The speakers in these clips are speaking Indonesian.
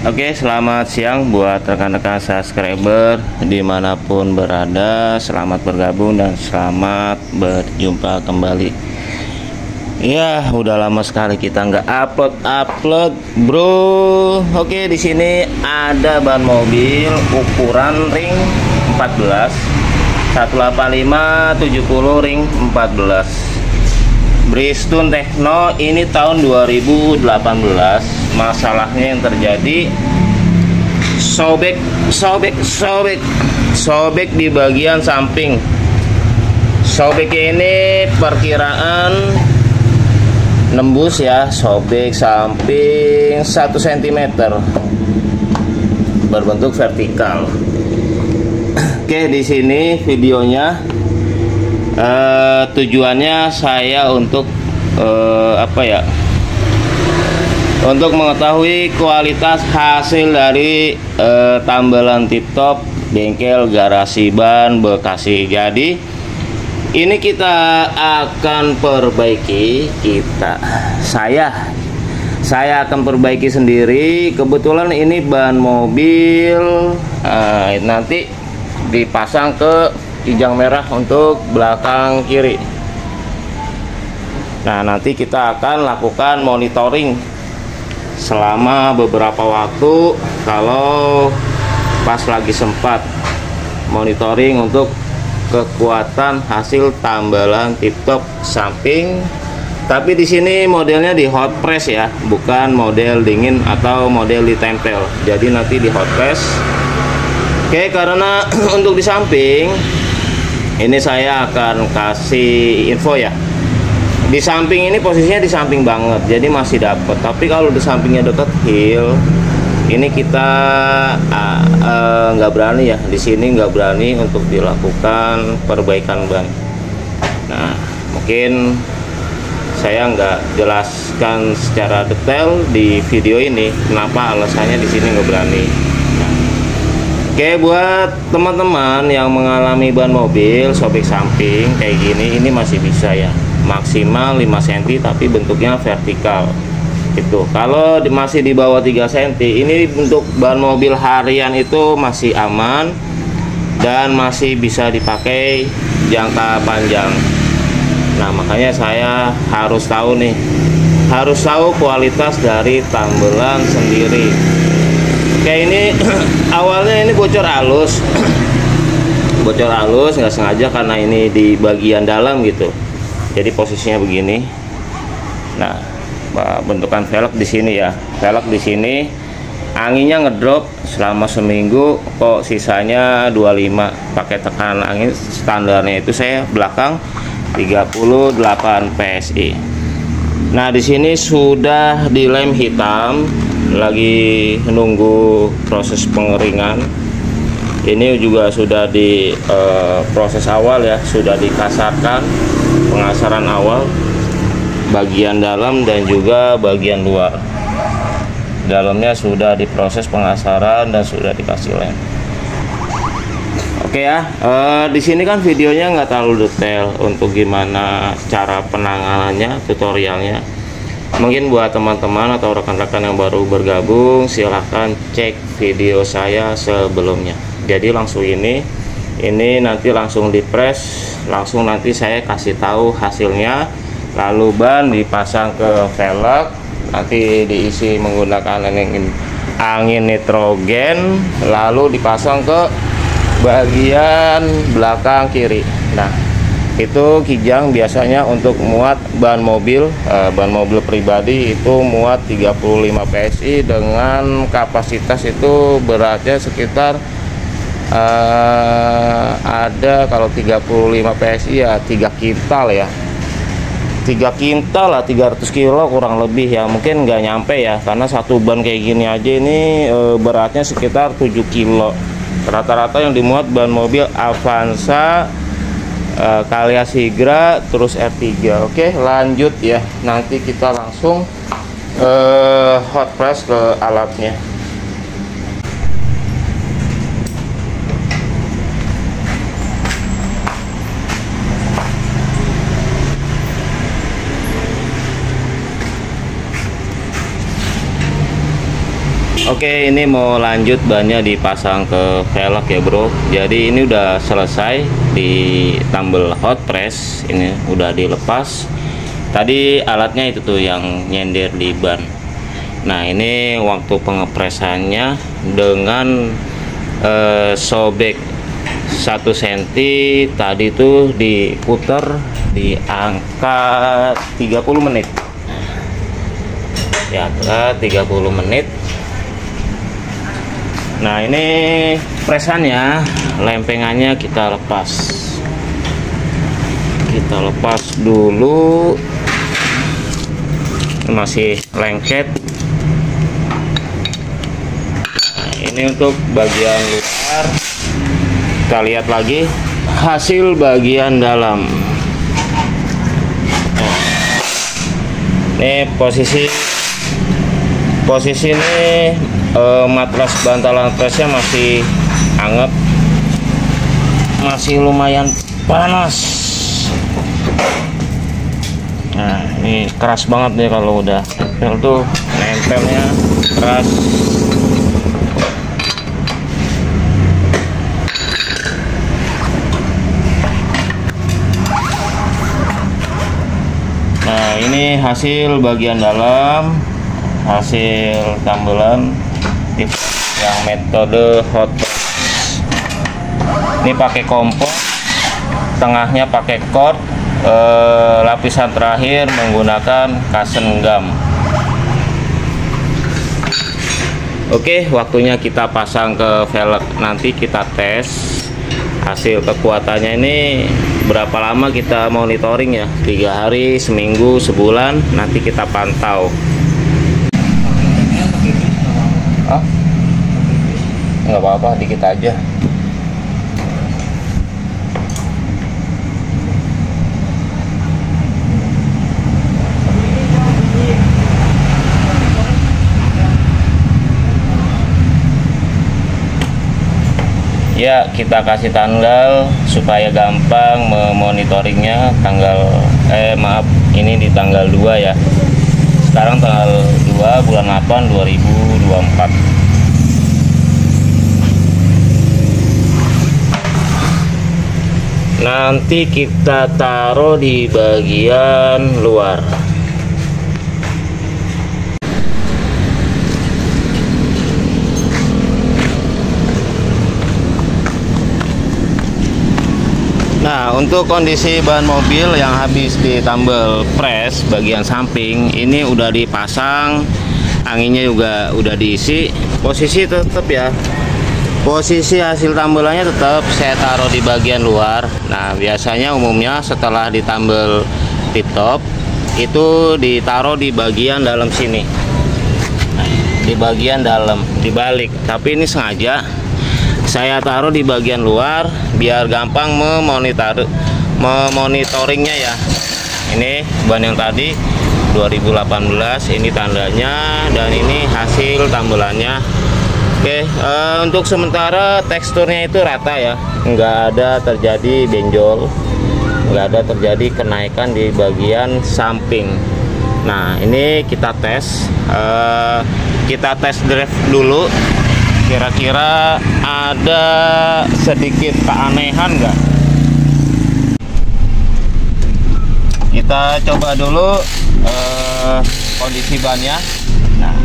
Oke, selamat siang buat rekan-rekan subscriber dimanapun berada. Selamat bergabung dan selamat berjumpa kembali. Ya, udah lama sekali kita nggak upload, bro. Oke, di sini ada ban mobil ukuran ring 14 185 70 ring 14 Bridgestone Tekno. Ini tahun 2018. Masalahnya yang terjadi sobek di bagian samping. Sobeknya ini perkiraan nembus ya, sobek samping 1 cm berbentuk vertikal. Oke, di sini videonya tujuannya saya untuk untuk mengetahui kualitas hasil dari tambelan tip top bengkel garasi ban Bekasi. Jadi ini kita akan perbaiki, saya akan perbaiki sendiri. Kebetulan ini ban mobil nanti dipasang ke kijang merah untuk belakang kiri. Nah, nanti kita akan lakukan monitoring selama beberapa waktu. Kalau pas lagi sempat monitoring untuk kekuatan hasil tambalan tip top samping. Tapi di sini modelnya di hot press ya, bukan model dingin atau model ditempel. Jadi nanti di hot press. Oke, karena untuk di samping ini saya akan kasih info ya. Di samping ini posisinya di samping banget, jadi masih dapat. Tapi kalau di sampingnya dekat heel, ini kita nggak berani ya. Di sini nggak berani untuk dilakukan perbaikan ban. Nah, mungkin saya nggak jelaskan secara detail di video ini kenapa alasannya di sini nggak berani. Nah, oke, buat teman-teman yang mengalami ban mobil sobek samping kayak gini, ini masih bisa ya, maksimal 5 cm tapi bentuknya vertikal. Itu kalau masih di bawah 3 cm, ini untuk ban mobil harian itu masih aman dan masih bisa dipakai jangka panjang. Nah, makanya saya harus tahu nih, harus tahu kualitas dari tambelan sendiri. Kayak ini awalnya ini bocor halus nggak sengaja karena ini di bagian dalam gitu, jadi posisinya begini. Nah, bentukan velg di sini ya, velg di sini anginnya ngedrop selama seminggu kok, sisanya 25. Pakai tekanan angin standarnya itu saya belakang 38 PSI. Nah, di sini sudah dilem hitam, lagi nunggu proses pengeringan. Ini juga sudah di proses awal ya, sudah dikasarkan, pengasaran awal bagian dalam dan juga bagian luar. Dalamnya sudah diproses pengasaran dan sudah dikasih lem. Oke ya, di sini kan videonya nggak terlalu detail untuk gimana cara penanganannya, tutorialnya. Mungkin buat teman-teman atau rekan-rekan yang baru bergabung, silahkan cek video saya sebelumnya. Jadi langsung ini nanti langsung dipres, langsung nanti saya kasih tahu hasilnya. Lalu ban dipasang ke velg, nanti diisi menggunakan angin nitrogen, lalu dipasang ke bagian belakang kiri. Nah, itu kijang biasanya untuk muat ban mobil pribadi itu muat 35 PSI dengan kapasitas itu beratnya sekitar ada, kalau 35 PSI ya 3 kintal ya, 3 kintal lah, 300 kilo kurang lebih ya, mungkin nggak nyampe ya, karena satu ban kayak gini aja ini beratnya sekitar 7 kilo rata-rata yang dimuat ban mobil Avanza, Calya Sigra, terus R3. Oke, lanjut ya, nanti kita langsung hot press ke alatnya. Oke, ini mau lanjut bannya dipasang ke velg ya bro. Jadi ini udah selesai di tumble hot press, ini udah dilepas. Tadi alatnya itu tuh yang nyender di ban. Nah ini waktu pengepresannya dengan sobek 1 cm tadi tuh diputer di angka 30 menit ya, 30 menit. Nah ini presannya, lempengannya kita lepas dulu, masih lengket. Nah, ini untuk bagian luar, kita lihat lagi hasil bagian dalam. Ini posisi ini matras bantalan presnya masih hangat, masih lumayan panas. Nah ini keras banget nih, kalau udah nempel tuh nempelnya keras. Nah ini hasil bagian dalam, hasil tambelan yang metode hot press. Ini pakai kompor, tengahnya pakai cord, lapisan terakhir menggunakan kasen gam. Oke, waktunya kita pasang ke velg. Nanti kita tes hasil kekuatannya ini berapa lama kita monitoring ya, 3 hari, seminggu, sebulan, nanti kita pantau. Nggak apa-apa, dikit aja. Ya, kita kasih tanggal supaya gampang memonitoringnya. Ini di tanggal 2 ya. Sekarang tanggal 2 bulan 8 2024. Nanti kita taruh di bagian luar. Nah, untuk kondisi ban mobil yang habis ditambal press bagian samping ini udah dipasang, anginnya juga udah diisi. Posisi tetap ya, posisi hasil tambelannya tetap saya taruh di bagian luar. Nah biasanya umumnya setelah ditambal tip top itu ditaruh di bagian dalam sini. Nah, di bagian dalam dibalik, tapi ini sengaja saya taruh di bagian luar biar gampang memonitoringnya ya. Ini ban yang tadi 2018, ini tandanya, dan ini hasil tambelannya. Oke, untuk sementara teksturnya itu rata ya, nggak ada terjadi benjol, nggak ada terjadi kenaikan di bagian samping. Nah ini kita tes, drive dulu, kira-kira ada sedikit keanehan nggak. Kita coba dulu kondisi bannya. Nah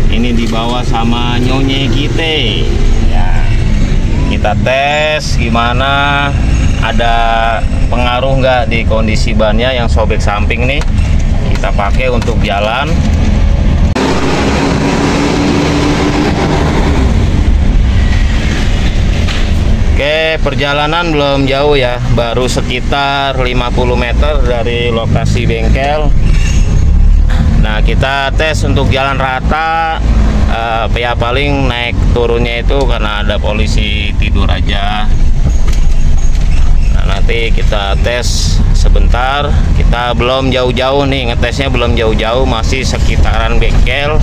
ini dibawa sama nyonya kita ya, kita tes gimana, ada pengaruh nggak di kondisi bannya yang sobek samping nih. Kita pakai untuk jalan. Oke, perjalanan belum jauh ya, baru sekitar 50 meter dari lokasi bengkel. Nah kita tes untuk jalan rata, ya paling naik turunnya itu karena ada polisi tidur aja. Nah nanti kita tes sebentar, kita belum jauh-jauh nih, ngetesnya belum jauh-jauh, masih sekitaran bengkel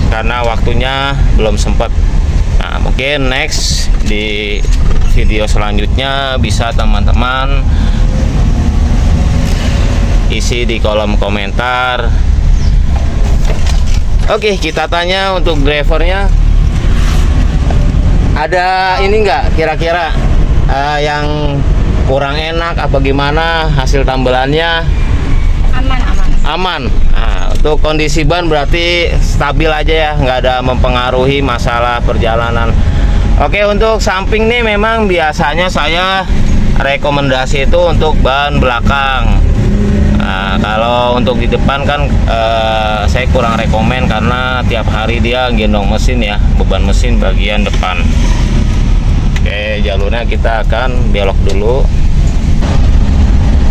karena waktunya belum sempat. Nah mungkin next di video selanjutnya bisa teman-teman isi di kolom komentar Oke, kita tanya untuk drivernya, ada ini enggak kira-kira yang kurang enak apa gimana hasil tambelannya? Aman. Nah, untuk kondisi ban berarti stabil aja ya, nggak ada mempengaruhi masalah perjalanan. Oke, untuk samping nih memang biasanya saya rekomendasi itu untuk ban belakang. Nah, kalau untuk di depan kan saya kurang rekomen karena tiap hari dia gendong mesin ya, beban mesin bagian depan. Oke, jalurnya kita akan belok dulu.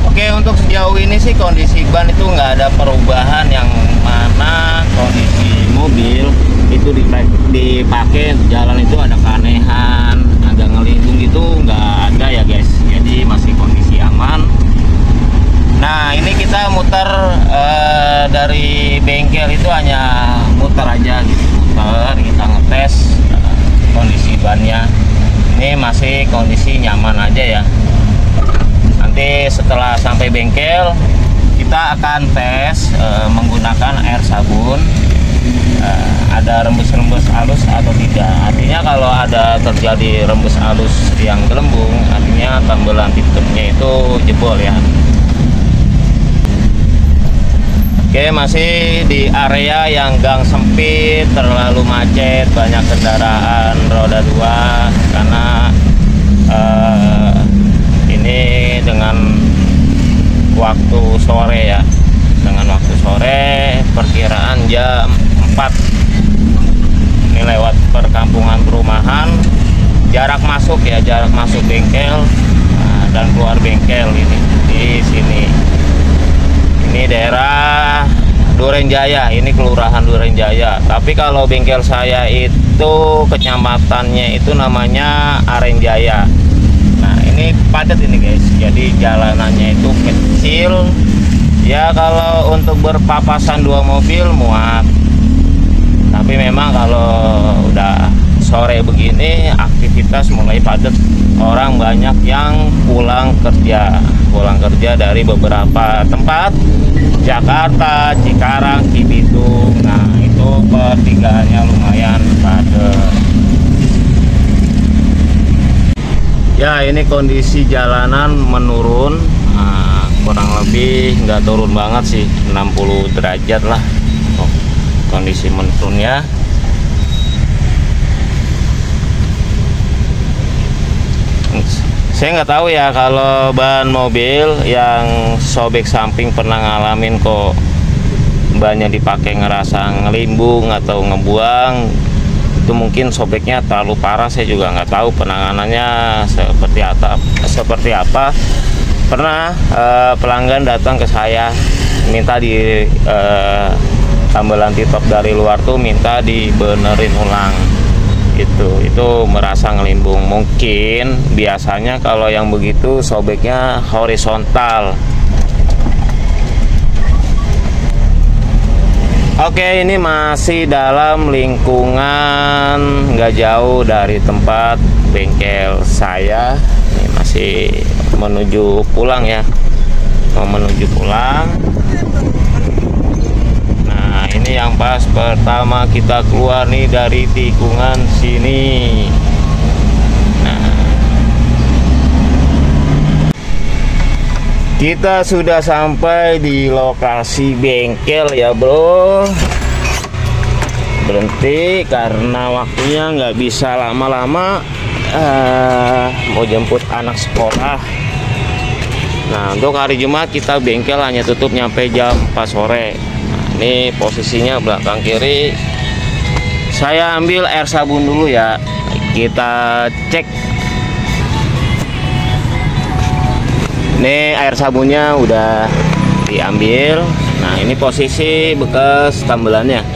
Oke, untuk sejauh ini sih kondisi ban itu nggak ada perubahan, yang mana kondisi mobil itu dipakai jalan itu ada keanehan, agak ngelindung gitu nggak ada ya guys. Jadi masih kondisi aman. Nah, ini kita muter dari bengkel itu hanya muter aja gitu, muter kita ngetes kondisi bannya. Ini masih kondisi nyaman aja ya. Nanti setelah sampai bengkel kita akan tes menggunakan air sabun, ada rembes-rembes halus atau tidak. Artinya kalau ada terjadi rembes halus yang gelembung, artinya tambelan tip-tipnya itu jebol ya. Oke, masih di area yang gang sempit, terlalu macet, banyak kendaraan roda 2 karena ini dengan waktu sore ya, dengan waktu sore perkiraan jam 4. Ini lewat perkampungan perumahan, jarak masuk ya, jarak masuk bengkel dan keluar bengkel ini di sini. Ini daerah Durenjaya, ini kelurahan Durenjaya. Tapi kalau bengkel saya itu kecamatannya itu namanya Arenjaya. Nah, ini padat ini guys, jadi jalanannya itu kecil ya, kalau untuk berpapasan 2 mobil muat. Tapi memang kalau udah sore begini aktivitas mulai padat, orang banyak yang pulang kerja dari beberapa tempat, Jakarta, Cikarang, Cibitung. Nah, itu pertigaannya lumayan padat. Ya, ini kondisi jalanan menurun, kurang lebih nggak turun banget sih, 60 derajat lah kondisi menurunnya. Saya nggak tahu ya kalau ban mobil yang sobek samping pernah ngalamin kok bannya dipakai ngerasa ngelimbung atau ngebuang. Itu mungkin sobeknya terlalu parah, saya juga nggak tahu penanganannya seperti apa. Pernah pelanggan datang ke saya minta di tambelan tip-top dari luar tuh minta dibenerin ulang. Itu merasa ngelimbung. Mungkin biasanya kalau yang begitu sobeknya horizontal. Oke, ini masih dalam lingkungan nggak jauh dari tempat bengkel saya. Ini masih menuju pulang ya, mau menuju pulang. Nah, ini yang pas pertama kita keluar nih dari tikungan sini. Nah, kita sudah sampai di lokasi bengkel ya bro. Berhenti karena waktunya nggak bisa lama-lama, mau jemput anak sekolah. Nah, untuk hari Jumat kita bengkel hanya tutup nyampe jam 4 sore. Nah, ini posisinya belakang kiri. Saya ambil air sabun dulu ya, kita cek. Ini air sabunnya udah diambil. Nah, ini posisi bekas tambelannya.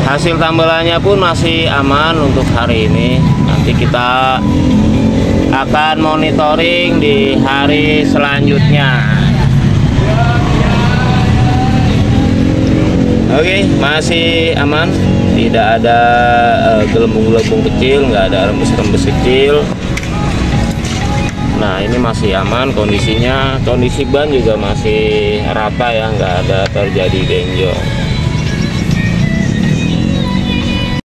Hasil tambelannya pun masih aman untuk hari ini. Nanti kita akan monitoring di hari selanjutnya. Oke, masih aman, tidak ada gelembung-gelembung kecil, nggak ada rembes-rembes kecil. Nah ini masih aman kondisinya, kondisi ban juga masih rata ya, nggak ada terjadi benjol.